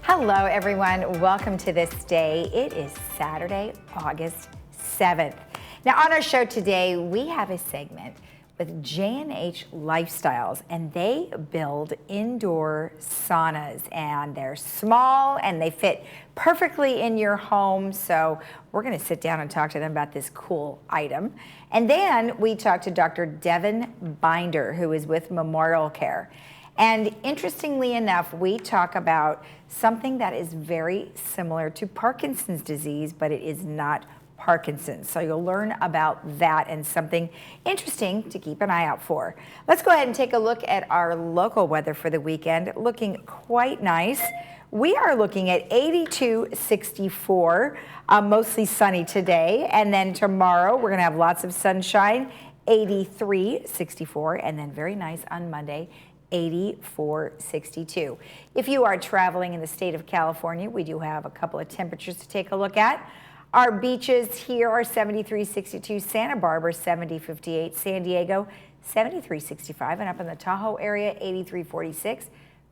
Hello, everyone. Welcome to This Day. It is Saturday, August 7th. Now, on our show today, we have a segment with J&H Lifestyles, and they build indoor saunas, and they're small and they fit perfectly in your home. So we're going to sit down and talk to them about this cool item. And then we talk to Dr. Devin Binder, who is with Memorial Care. And interestingly enough, we talk about something that is very similar to Parkinson's disease, but it is not Parkinson's. So you'll learn about that and something interesting to keep an eye out for. Let's go ahead and take a look at our local weather for the weekend. Looking quite nice. We are looking at 82, 64, mostly sunny today. And then tomorrow, we're going to have lots of sunshine, 83, 64, and then very nice on Monday, 84, 62. If you are traveling in the state of California, we do have a couple of temperatures to take a look at. Our beaches here are 73, 62, Santa Barbara 70, 58, San Diego 73, 65, and up in the Tahoe area 83, 46,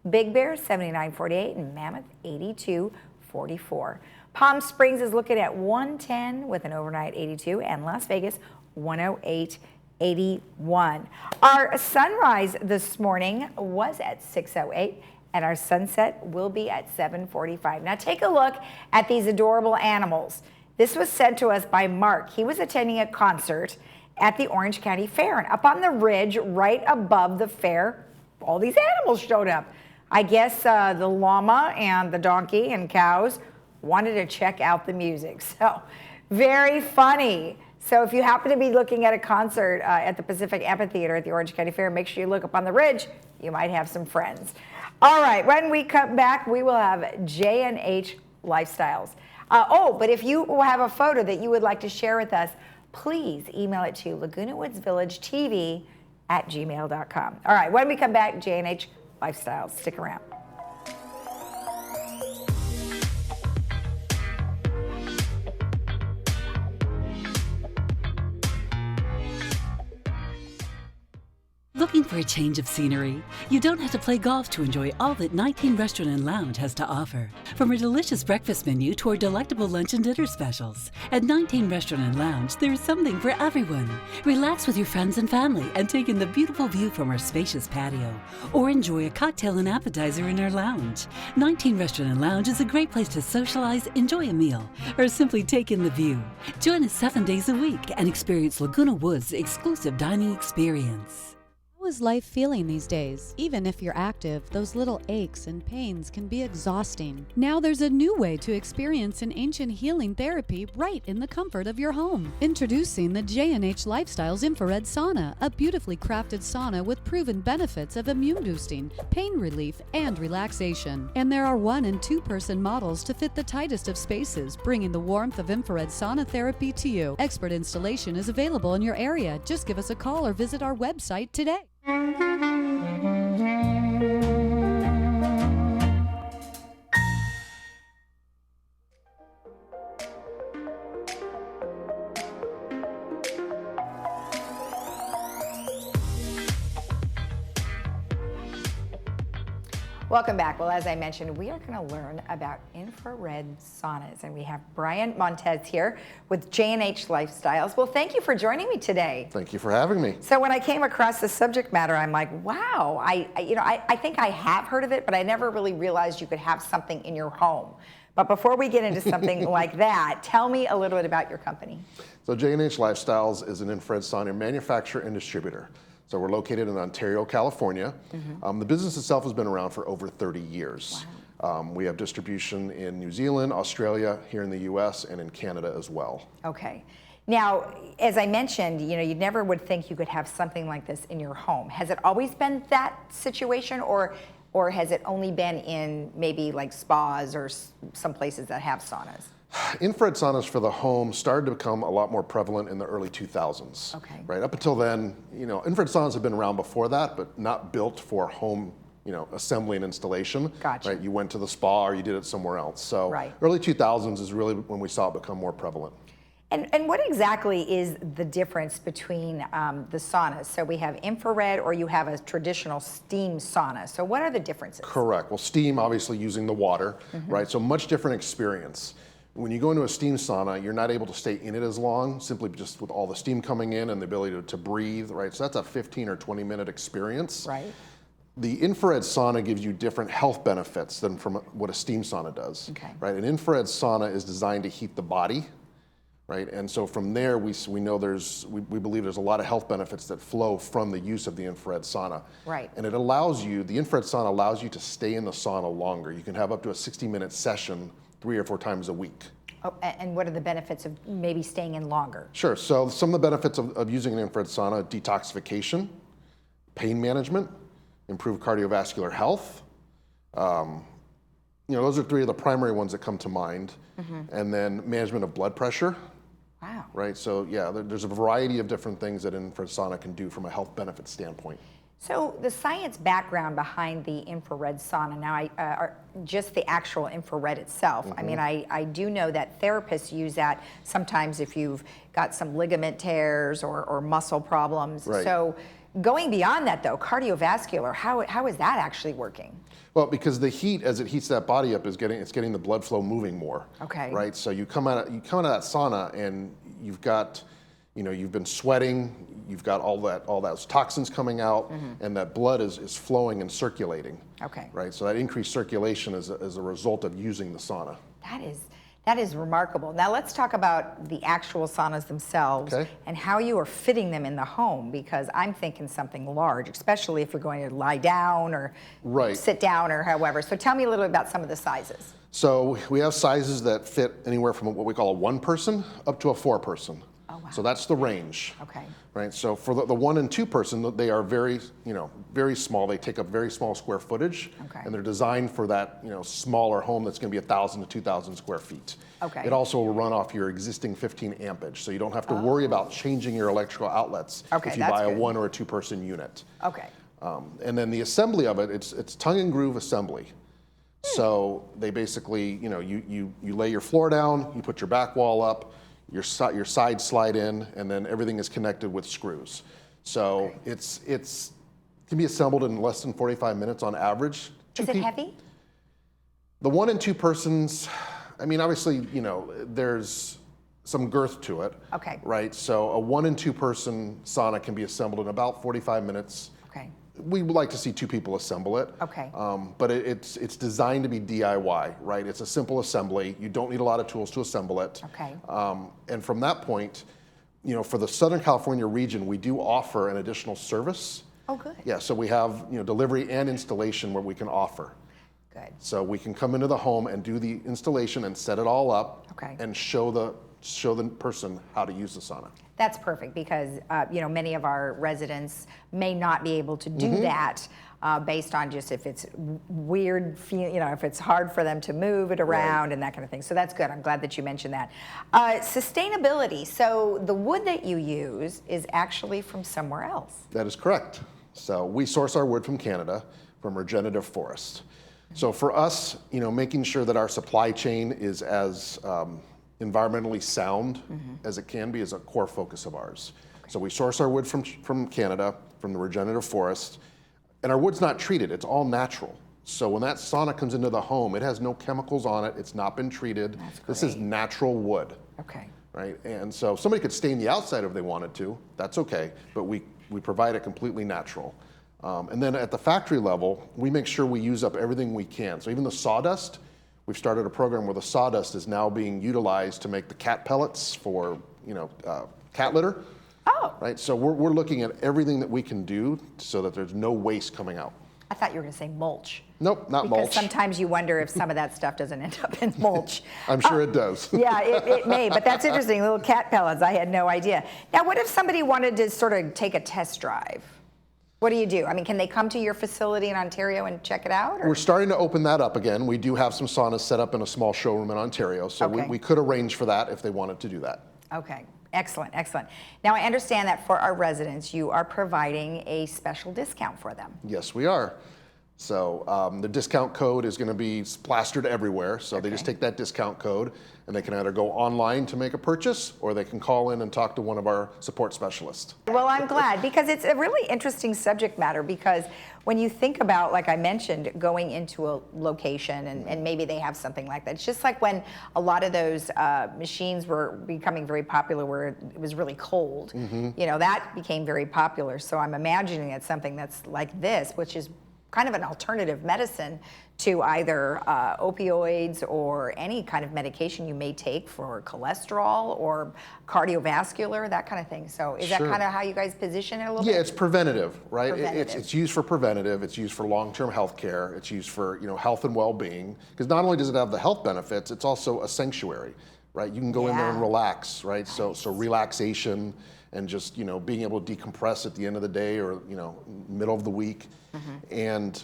Big Bear 79, 48, and Mammoth 82, 44. Palm Springs is looking at 110 with an overnight 82, and Las Vegas 108, 81. Our sunrise this morning was at 6:08, and our sunset will be at 7:45. Now take a look at these adorable animals. This was sent to us by Mark. He was attending a concert at the Orange County Fair, and up on the ridge right above the fair, all these animals showed up. I guess the llama and the donkey and cows wanted to check out the music. So very funny. So if you happen to be looking at a concert at the Pacific Amphitheater at the Orange County Fair, make sure you look up on the ridge. You might have some friends. All right, when we come back, we will have J&H Lifestyles. But if you have a photo that you would like to share with us, please email it to lagunawoodsvillagetv@gmail.com. All right, when we come back, J&H Lifestyles. Stick around. Looking for a change of scenery? You don't have to play golf to enjoy all that 19 Restaurant and Lounge has to offer. From a delicious breakfast menu to our delectable lunch and dinner specials. At 19 Restaurant and Lounge, there is something for everyone. Relax with your friends and family and take in the beautiful view from our spacious patio. Or enjoy a cocktail and appetizer in our lounge. 19 Restaurant and Lounge is a great place to socialize, enjoy a meal, or simply take in the view. Join us 7 days a week and experience Laguna Woods' exclusive dining experience. How is life feeling these days? Even if you're active, those little aches and pains can be exhausting. Now there's a new way to experience an ancient healing therapy right in the comfort of your home. Introducing the J&H Lifestyles Infrared Sauna, a beautifully crafted sauna with proven benefits of immune boosting, pain relief, and relaxation. And there are 1- and 2-person models to fit the tightest of spaces, bringing the warmth of infrared sauna therapy to you. Expert installation is available in your area. Just give us a call or visit our website today. Welcome back. Well, as I mentioned, we are going to learn about infrared saunas, and we have Brian Montez here with J&H Lifestyles. Well, thank you for joining me today. Thank you for having me. So when I came across the subject matter, I'm like, wow, I think I have heard of it, but I never really realized you could have something in your home. But before we get into something like that, tell me a little bit about your company. So J&H Lifestyles is an infrared sauna manufacturer and distributor. So we're located in Ontario, California. The business itself has been around for over 30 years. Wow. We have distribution in New Zealand, Australia, here in the US, and in Canada as well. Okay. Now, as I mentioned, you never would think you could have something like this in your home. Has it always been that situation, or has it only been in maybe like spas or some places that have saunas? Infrared saunas for the home started to become a lot more prevalent in the early 2000s. Okay. Right up until then, infrared saunas have been around before that, but not built for home, assembly and installation. Gotcha. Right, you went to the spa or you did it somewhere else. So right. Early 2000s is really when we saw it become more prevalent. And what exactly is the difference between the saunas? So we have infrared, or you have a traditional steam sauna. So what are the differences? Correct. Well, steam, obviously using the water, right? So much different experience. When you go into a steam sauna, you're not able to stay in it as long, simply just with all the steam coming in and the ability to breathe, right? So that's a 15 or 20-minute experience. Right. The infrared sauna gives you different health benefits than from what a steam sauna does, right? An infrared sauna is designed to heat the body, right? And so from there, we know we believe there's a lot of health benefits that flow from the use of the infrared sauna. Right. And the infrared sauna allows you to stay in the sauna longer. You can have up to a 60-minute session 3 or 4 times a week. Oh, and what are the benefits of maybe staying in longer? Sure, so some of the benefits of using an infrared sauna: detoxification, pain management, improved cardiovascular health. Those are 3 of the primary ones that come to mind. And then management of blood pressure. Wow. Right, so yeah, there's a variety of different things that infrared sauna can do from a health benefit standpoint. So the science background behind the infrared sauna, now just the actual infrared itself. I mean, I do know that therapists use that sometimes if you've got some ligament tears or muscle problems. Right. So going beyond that though, cardiovascular, how is that actually working? Well, because the heat, as it heats that body up, it's getting the blood flow moving more. Okay. Right, so you come out of that sauna and you've got, you've been sweating, you've got all those toxins coming out, and that blood is flowing and circulating. Okay. Right, so that increased circulation is a result of using the sauna. That is remarkable. Now let's talk about the actual saunas themselves and how you are fitting them in the home, because I'm thinking something large, especially if you're going to lie down or sit down or however. So tell me a little bit about some of the sizes. So we have sizes that fit anywhere from what we call a 1-person up to a 4-person. Oh, wow. So that's the range. Okay. Right. So for the 1 and 2-person, they are very small. They take up very small square footage, and they're designed for that smaller home that's going to be 1,000 to 2,000 square feet. Okay. It also will run off your existing 15 ampage, so you don't have to worry about changing your electrical outlets if you buy a 1 or a 2-person unit. Okay. And then the assembly of it's tongue and groove assembly. So they basically, you lay your floor down, you put your back wall up, your sides slide in, and then everything is connected with screws. So it can be assembled in less than 45 minutes on average. Is it heavy? The 1 and 2-persons, I mean, obviously, there's some girth to it. Okay. Right, so a 1 and 2-person sauna can be assembled in about 45 minutes. Okay. We would like to see 2 people assemble it. Okay. But it's designed to be DIY, right? It's a simple assembly. You don't need a lot of tools to assemble it. Okay. And from that point, for the Southern California region, we do offer an additional service. Oh, good. Yeah, so we have delivery and installation where we can offer. Good. So we can come into the home and do the installation and set it all up. Okay. And show the person how to use the sauna. That's perfect, because many of our residents may not be able to do that based on just if it's weird, if it's hard for them to move it around and that kind of thing. So that's good. I'm glad that you mentioned that. Sustainability. So the wood that you use is actually from somewhere else. That is correct. So we source our wood from Canada, from regenerative forest. So for us, making sure that our supply chain is as environmentally sound as it can be is a core focus of ours. So we source our wood from Canada, from the regenerative forest, and our wood's not treated, it's all natural. So when that sauna comes into the home, it has no chemicals on it, it's not been treated. This is natural wood. Okay. Right, and so somebody could stain the outside if they wanted to, that's okay, but we provide it completely natural. And then at the factory level, we make sure we use up everything we can. So even the sawdust, we've started a program where the sawdust is now being utilized to make the cat pellets for, cat litter. Oh. Right, so we're looking at everything that we can do so that there's no waste coming out. I thought you were going to say mulch. Nope, not mulch. Because sometimes you wonder if some of that stuff doesn't end up in mulch. I'm sure it does. Yeah, it may, but that's interesting. Little cat pellets, I had no idea. Now, what if somebody wanted to sort of take a test drive? What do you do? I mean, can they come to your facility in Ontario and check it out? Or? We're starting to open that up again. We do have some saunas set up in a small showroom in Ontario, so we could arrange for that if they wanted to do that. Okay, excellent, excellent. Now, I understand that for our residents, you are providing a special discount for them. Yes, we are. So the discount code is going to be plastered everywhere. So they just take that discount code and they can either go online to make a purchase or they can call in and talk to one of our support specialists. Well, I'm glad, because it's a really interesting subject matter, because when you think about, like I mentioned, going into a location and maybe they have something like that. It's just like when a lot of those machines were becoming very popular where it was really cold. You know, that became very popular. So I'm imagining it's something that's like this, which is kind of an alternative medicine to either opioids or any kind of medication you may take for cholesterol or cardiovascular, that kind of thing. So is that kind of how you guys position it a little bit? Yeah, it's preventative, right? Preventative. It's used for preventative. It's used for long-term health care. It's used for, you know, health and well-being. Because not only does it have the health benefits, it's also a sanctuary, right? You can go in there and relax, right? So relaxation and just, you know, being able to decompress at the end of the day or, you know, middle of the week. And,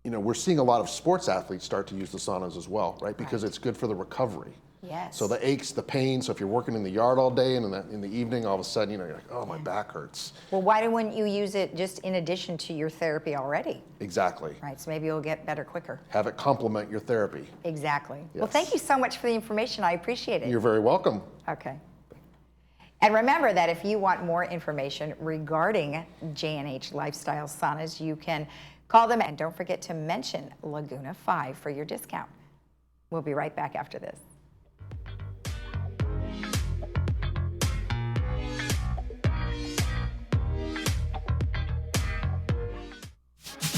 you know, we're seeing a lot of sports athletes start to use the saunas as well, right? Because it's good for the recovery. Yes. So the aches, the pain. So if you're working in the yard all day and in the evening, all of a sudden, you know, you're like, oh, my back hurts. Well, why wouldn't you use it just in addition to your therapy already? Exactly. Right, so maybe you'll get better quicker. Have it complement your therapy. Exactly. Well, Yes. thank you so much for the information. I appreciate it. You're very welcome. Okay. And remember that if you want more information regarding J&H Lifestyle Saunas, you can call them, and don't forget to mention Laguna 5 for your discount. We'll be right back after this.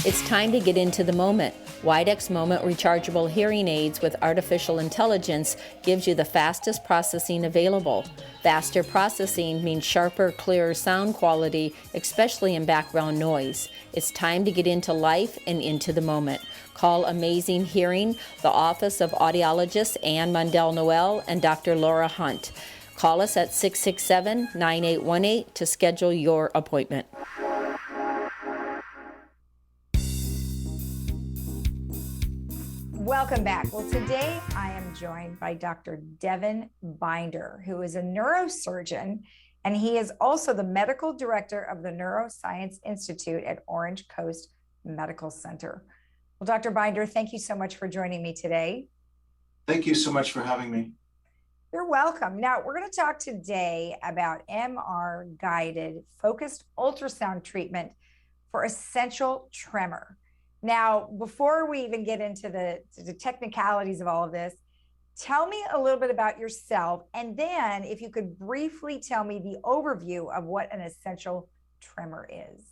It's time to get into the moment. Widex Moment rechargeable hearing aids with artificial intelligence gives you the fastest processing available. Faster processing means sharper, clearer sound quality, especially in background noise. It's time to get into life and into the moment. Call Amazing Hearing, the office of audiologist Ann Mundell-Noel and Dr. Laura Hunt. Call us at 667-9818 to schedule your appointment. Welcome back. Well, today I am joined by Dr. Devin Binder, who is a neurosurgeon, and he is also the medical director of the Neuroscience Institute at Orange Coast Medical Center. Well, Dr. Binder, thank you so much for joining me today. Thank you so much for having me. You're welcome. Now, we're going to talk today about MR-guided focused ultrasound treatment for essential tremor. Now, before we even get into the technicalities of all of this, tell me a little bit about yourself, and then if you could briefly tell me the overview of what an essential tremor is.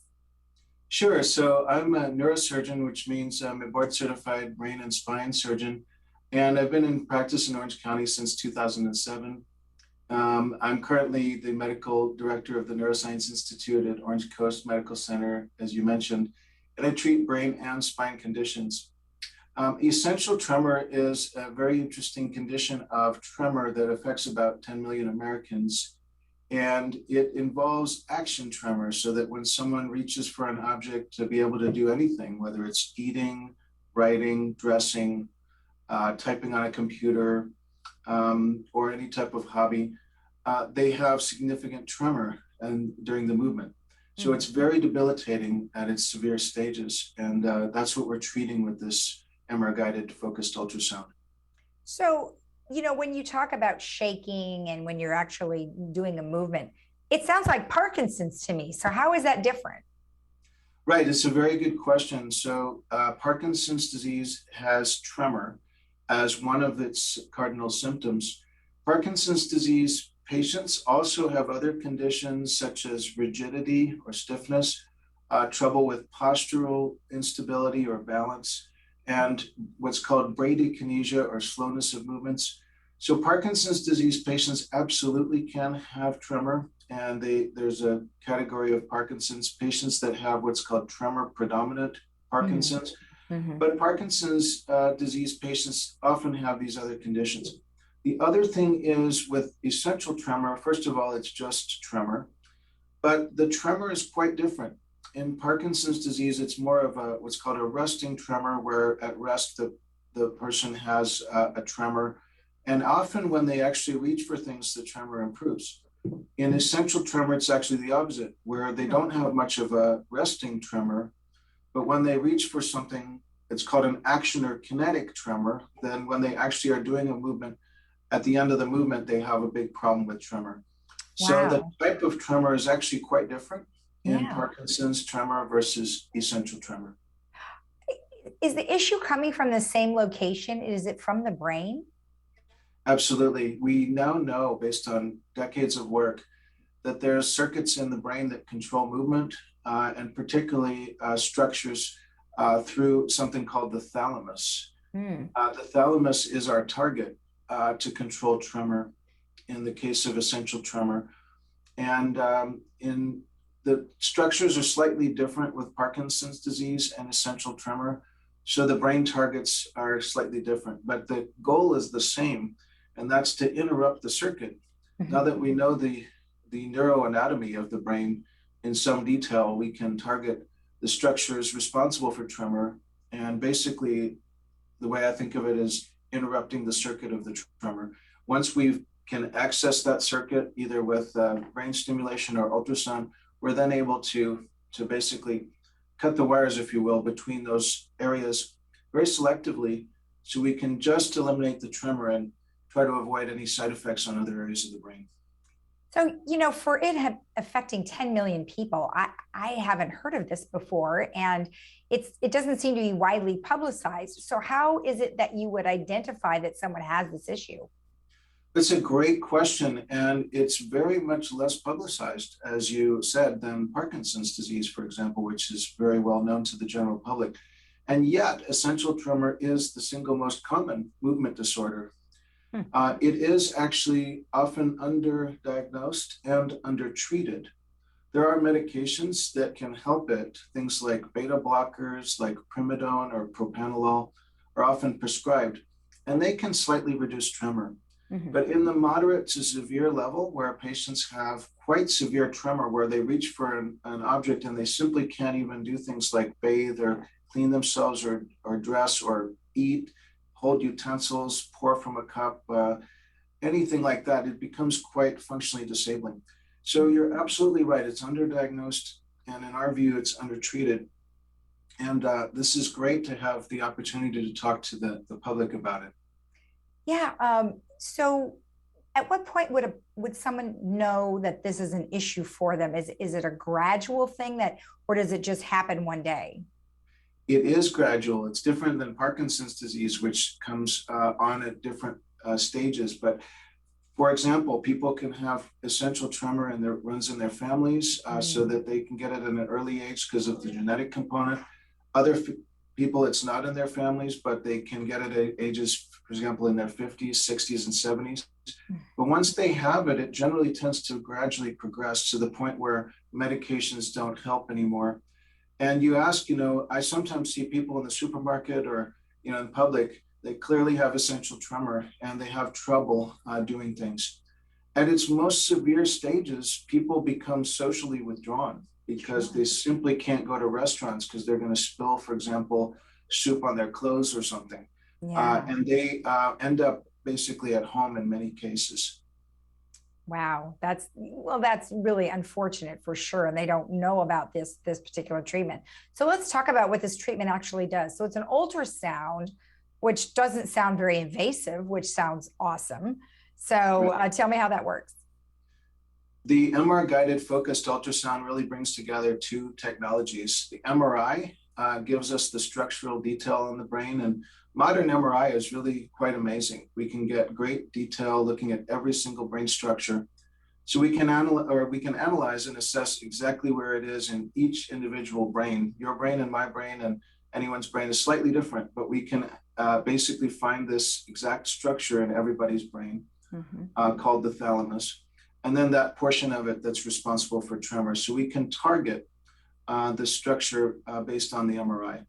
Sure. So I'm a neurosurgeon, which means I'm a board-certified brain and spine surgeon, and I've been in practice in Orange County since 2007. I'm currently the medical director of the Neuroscience Institute at Orange Coast Medical Center, as you mentioned, and I treat brain and spine conditions. Essential tremor is a very interesting condition of tremor that affects about 10 million Americans. And it involves action tremor, so that when someone reaches for an object to be able to do anything, whether it's eating, writing, dressing, typing on a computer, or any type of hobby, they have significant tremor during the movement. So it's very debilitating at its severe stages. And that's what we're treating with this MR-guided focused ultrasound. So, you know, when you talk about shaking and when you're actually doing a movement, it sounds like Parkinson's to me. So how is that different? Right, it's a very good question. So Parkinson's disease has tremor as one of its cardinal symptoms. Parkinson's disease patients also have other conditions such as rigidity or stiffness, trouble with postural instability or balance, and what's called bradykinesia or slowness of movements. So Parkinson's disease patients absolutely can have tremor, and there's a category of Parkinson's patients that have what's called tremor predominant Parkinson's. But Parkinson's disease patients often have these other conditions. The other thing is with essential tremor, first of all, it's just tremor, but the tremor is quite different. In Parkinson's disease, it's more of what's called a resting tremor, where at rest, the person has a tremor. And often when they actually reach for things, the tremor improves. In essential tremor, it's actually the opposite, where they don't have much of a resting tremor, But when they reach for something, it's called an action or kinetic tremor. Then when they actually are doing a movement, at the end of the movement, they have a big problem with tremor. So the type of tremor is actually quite different in Parkinson's tremor versus essential tremor. Is the issue coming from the same location? Is it from the brain? Absolutely. We now know, based on decades of work, that there's circuits in the brain that control movement, and particularly structures through something called the thalamus. The thalamus is our target to control tremor in the case of essential tremor. And in the structures are slightly different with Parkinson's disease and essential tremor. So the brain targets are slightly different, but the goal is the same, and that's to interrupt the circuit. Now that we know the neuroanatomy of the brain in some detail, we can target the structures responsible for tremor. And basically, the way I think of it is interrupting the circuit of the tremor. Once we can access that circuit, either with brain stimulation or ultrasound, we're then able to basically cut the wires, if you will, between those areas very selectively, so we can just eliminate the tremor and try to avoid any side effects on other areas of the brain. So, you know, for it affecting 10 million people, I haven't heard of this before, and it doesn't seem to be widely publicized. So how is it that you would identify that someone has this issue? It's a great question, and it's very much less publicized, as you said, than Parkinson's disease, for example, which is very well known to the general public. And yet, essential tremor is the single most common movement disorder. It is actually often underdiagnosed and undertreated. There are medications that can help it. Things like beta blockers, like primidone or propranolol, are often prescribed, and they can slightly reduce tremor. But in the moderate to severe level, where patients have quite severe tremor, where they reach for an object and they simply can't even do things like bathe or clean themselves or dress or eat, hold utensils, pour from a cup, anything like that, it becomes quite functionally disabling. So you're absolutely right. It's underdiagnosed, and in our view, it's undertreated. And this is great to have the opportunity to talk to the public about it. Yeah. So at what point would someone know that this is an issue for them? Is it a gradual thing or does it just happen one day? It is gradual. It's different than Parkinson's disease, which comes on at different stages. But for example, people can have essential tremor and that runs in their families, so that they can get it at an early age because of the genetic component. Other people, it's not in their families, but they can get it at ages, for example, in their 50s, 60s, and 70s. But once they have it, it generally tends to gradually progress to the point where medications don't help anymore. And you ask, I sometimes see people in the supermarket or, in public, they clearly have essential tremor and they have trouble doing things. At its most severe stages, people become socially withdrawn because they simply can't go to restaurants because they're going to spill, for example, soup on their clothes or something. And they end up basically at home in many cases. Wow, that's really unfortunate for sure. And they don't know about this particular treatment. So let's talk about what this treatment actually does. So it's an ultrasound, which doesn't sound very invasive, which sounds awesome. So tell me how that works. The MR guided focused ultrasound really brings together two technologies. The MRI gives us the structural detail on the brain, and modern MRI is really quite amazing. We can get great detail looking at every single brain structure. So we can analyze and assess exactly where it is in each individual brain. Your brain and my brain and anyone's brain is slightly different, but we can basically find this exact structure in everybody's brain, called the thalamus. And then that portion of it that's responsible for tremor. So we can target the structure based on the MRI.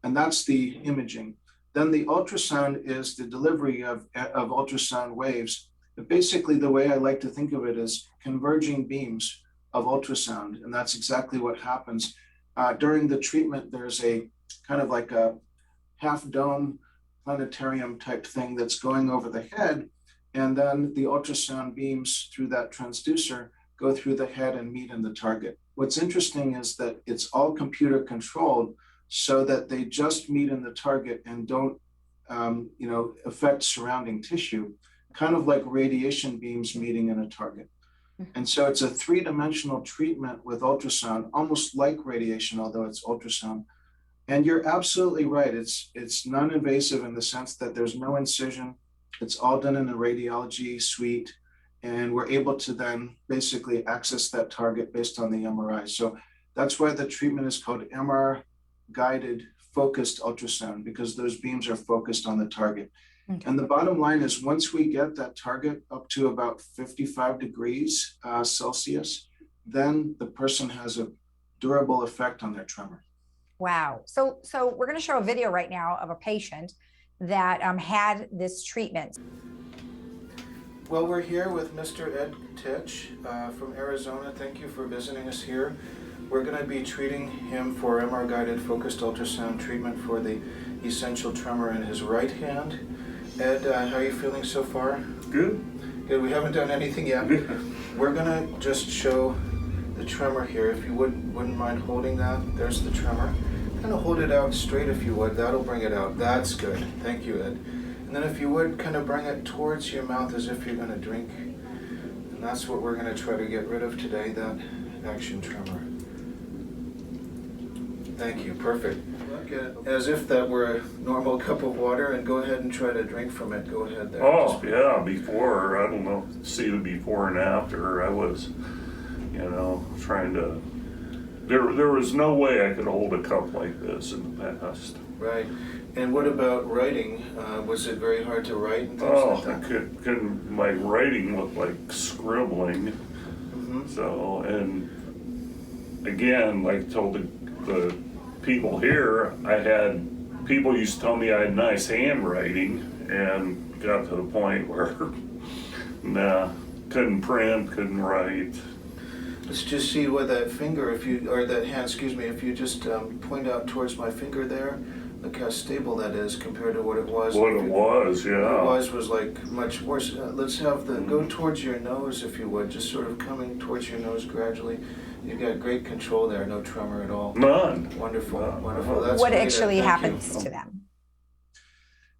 And that's the imaging. Then the ultrasound is the delivery of ultrasound waves. But basically, the way I like to think of it is converging beams of ultrasound. And that's exactly what happens. During the treatment, there's a kind of like a half dome planetarium type thing that's going over the head. And then the ultrasound beams through that transducer go through the head and meet in the target. What's interesting is that it's all computer controlled. so that they just meet in the target and don't, affect surrounding tissue, kind of like radiation beams meeting in a target. And so it's a three-dimensional treatment with ultrasound, almost like radiation, although it's ultrasound. And you're absolutely right. It's non-invasive in the sense that there's no incision. It's all done in a radiology suite. And we're able to then basically access that target based on the MRI. So that's why the treatment is called MR guided focused ultrasound, because those beams are focused on the target. Okay. And the bottom line is, once we get that target up to about 55 degrees Celsius, then the person has a durable effect on their tremor. Wow. So we're going to show a video right now of a patient that had this treatment. Well, we're here with Mr. Ed Titch from Arizona. Thank you for visiting us here. We're going to be treating him for MR-guided focused ultrasound treatment for the essential tremor in his right hand. Ed, how are you feeling so far? Good. Good. We haven't done anything yet. We're going to just show the tremor here. If you wouldn't mind holding that. There's the tremor. Kind of hold it out straight if you would. That'll bring it out. That's good. Thank you, Ed. And then if you would, kind of bring it towards your mouth as if you're going to drink. And that's what we're going to try to get rid of today, that action tremor. Thank you. Perfect. Look at it as if that were a normal cup of water, and go ahead and try to drink from it. Go ahead there. Oh, yeah, before, I don't know, see the before and after, I was, trying to, there was no way I could hold a cup like this in the past. Right. And what about writing? Was it very hard to write and things like that? My writing looked like scribbling. Mm-hmm. So, and again, like I told the people here, people used to tell me I had nice handwriting, and got to the point where, couldn't print, couldn't write. Let's just see what that finger, if you just point out towards my finger there, look how stable that is compared to what it was. What it was, yeah. What it was like much worse. Let's have go towards your nose, if you would, just sort of coming towards your nose gradually. You've got great control there, no tremor at all. None. Wonderful, wonderful. That's what great. actually Thank happens you. to them?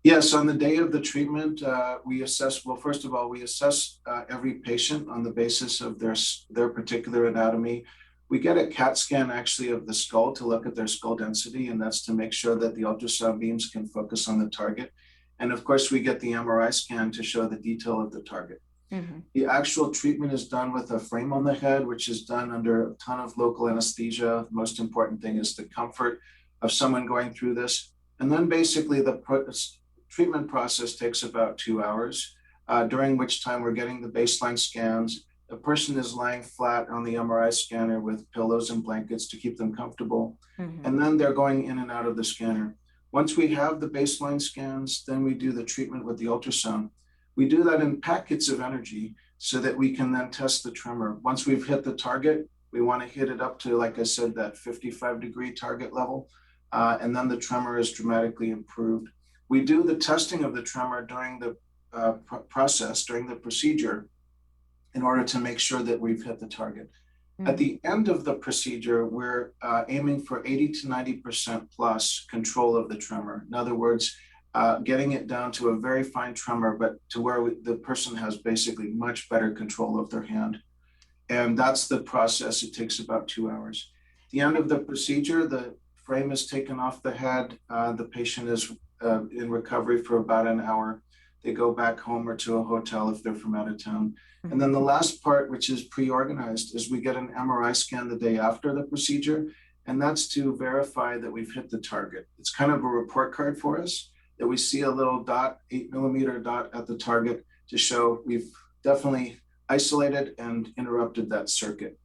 Yes, on the day of the treatment, we assess, well, first of all, we assess every patient on the basis of their particular anatomy. We get a CAT scan actually of the skull to look at their skull density, and that's to make sure that the ultrasound beams can focus on the target. And of course, we get the MRI scan to show the detail of the target. Mm-hmm. The actual treatment is done with a frame on the head, which is done under a ton of local anesthesia. The most important thing is the comfort of someone going through this. And then basically the treatment process takes about 2 hours, during which time we're getting the baseline scans. The person is lying flat on the MRI scanner with pillows and blankets to keep them comfortable. Mm-hmm. And then they're going in and out of the scanner. Once we have the baseline scans, then we do the treatment with the ultrasound. We do that in packets of energy so that we can then test the tremor. Once we've hit the target, we want to hit it up to, like I said, that 55-degree target level, and then the tremor is dramatically improved. We do the testing of the tremor during the process, during the procedure, in order to make sure that we've hit the target. Mm-hmm. At the end of the procedure, we're aiming for 80 to 90% plus control of the tremor. In other words, getting it down to a very fine tremor, but to where the person has basically much better control of their hand. And that's the process. It takes about 2 hours. At the end of the procedure, the frame is taken off the head. The patient is in recovery for about an hour. They go back home or to a hotel if they're from out of town. And then the last part, which is pre-organized, is we get an MRI scan the day after the procedure. And that's to verify that we've hit the target. It's kind of a report card for us, that we see a little dot, 8mm dot at the target to show we've definitely isolated and interrupted that circuit.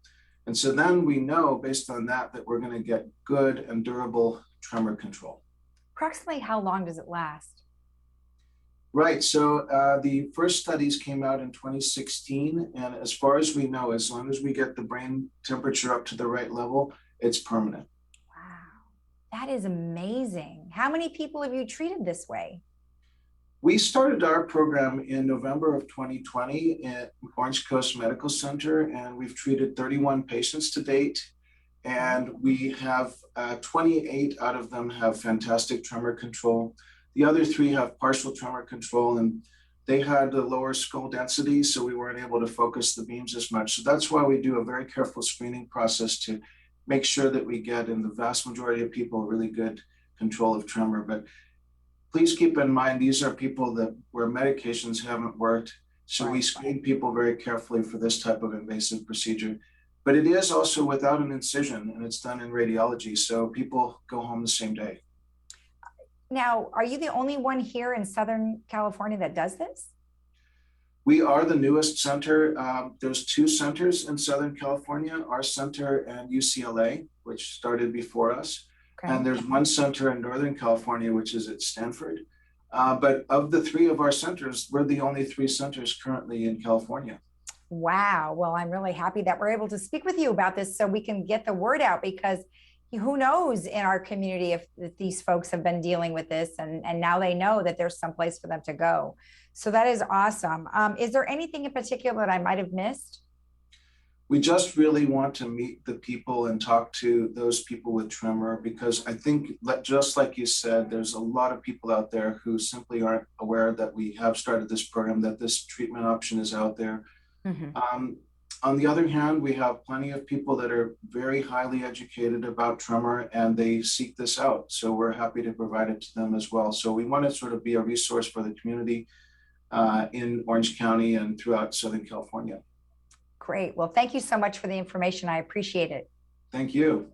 And so then we know, based on that, that we're going to get good and durable tremor control. Approximately how long does it last? Right. So the first studies came out in 2016. And as far as we know, as long as we get the brain temperature up to the right level, it's permanent. Wow. That is amazing. How many people have you treated this way? We started our program in November of 2020 at Orange Coast Medical Center, and we've treated 31 patients to date. And we have 28 out of them have fantastic tremor control. The other 3 have partial tremor control, and they had a lower skull density, so we weren't able to focus the beams as much. So that's why we do a very careful screening process to make sure that we get, in the vast majority of people, really good control of tremor. But please keep in mind, these are people where medications haven't worked. So we screen people very carefully for this type of invasive procedure. But it is also without an incision, and it's done in radiology. So people go home the same day. Now, are you the only one here in Southern California that does this? We are the newest center. There's 2 centers in Southern California, our center and UCLA, which started before us. Okay. And there's 1 center in Northern California, which is at Stanford. But of the 3 of our centers, we're the only 3 centers currently in California. Wow. Well, I'm really happy that we're able to speak with you about this so we can get the word out, because who knows in our community if these folks have been dealing with this and now they know that there's some place for them to go. So that is awesome. Is there anything in particular that I might have missed? We just really want to meet the people and talk to those people with tremor, because I think, just like you said, there's a lot of people out there who simply aren't aware that we have started this program, that this treatment option is out there. Mm-hmm. On the other hand, we have plenty of people that are very highly educated about tremor and they seek this out. So we're happy to provide it to them as well. So we want to sort of be a resource for the community in Orange County and throughout Southern California. Great. Well, thank you so much for the information. I appreciate it. Thank you.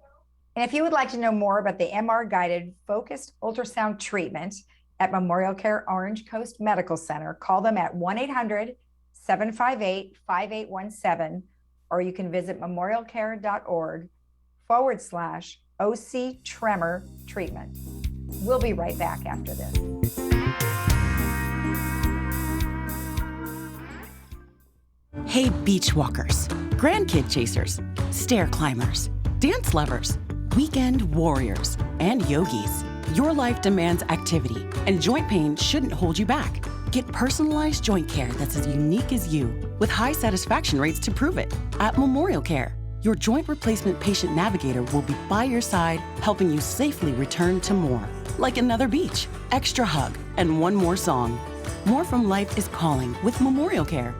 And if you would like to know more about the MR guided focused ultrasound treatment at Memorial Care Orange Coast Medical Center, call them at 1-800-758-5817, or you can visit memorialcare.org/OC Tremor Treatment. We'll be right back after this. Hey, beach walkers, grandkid chasers, stair climbers, dance lovers, weekend warriors, and yogis. Your life demands activity, and joint pain shouldn't hold you back. Get personalized joint care that's as unique as you, with high satisfaction rates to prove it. At Memorial Care, your joint replacement patient navigator will be by your side, helping you safely return to more. Like another beach, extra hug, and one more song. More from life is calling with Memorial Care.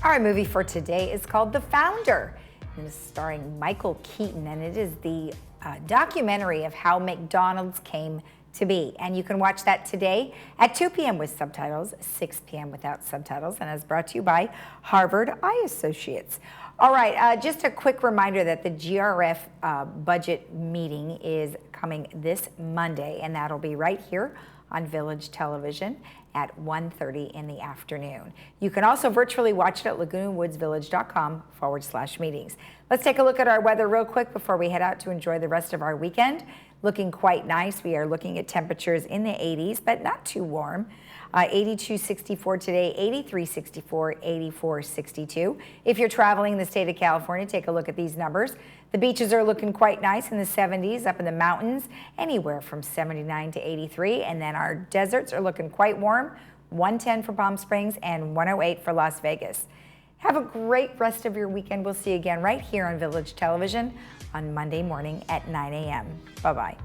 Our movie for today is called The Founder, and it's starring Michael Keaton, and it is the documentary of how McDonald's came to be. And you can watch that today at 2 p.m. with subtitles, 6 p.m. without subtitles, and is brought to you by Harvard Eye Associates. All right, just a quick reminder that the GRF budget meeting is coming this Monday, and that'll be right here on Village Television at 1:30 in the afternoon. You can also virtually watch it at lagunawoodsvillage.com/meetings. Let's take a look at our weather real quick before we head out to enjoy the rest of our weekend. Looking quite nice. We are looking at temperatures in the 80s, but not too warm. 82-64 today, 83-64, 84-62. If you're traveling the state of California, take a look at these numbers. The beaches are looking quite nice in the 70s, up in the mountains, anywhere from 79 to 83. And then our deserts are looking quite warm, 110 for Palm Springs and 108 for Las Vegas. Have a great rest of your weekend. We'll see you again right here on Village Television on Monday morning at 9 a.m. Bye-bye.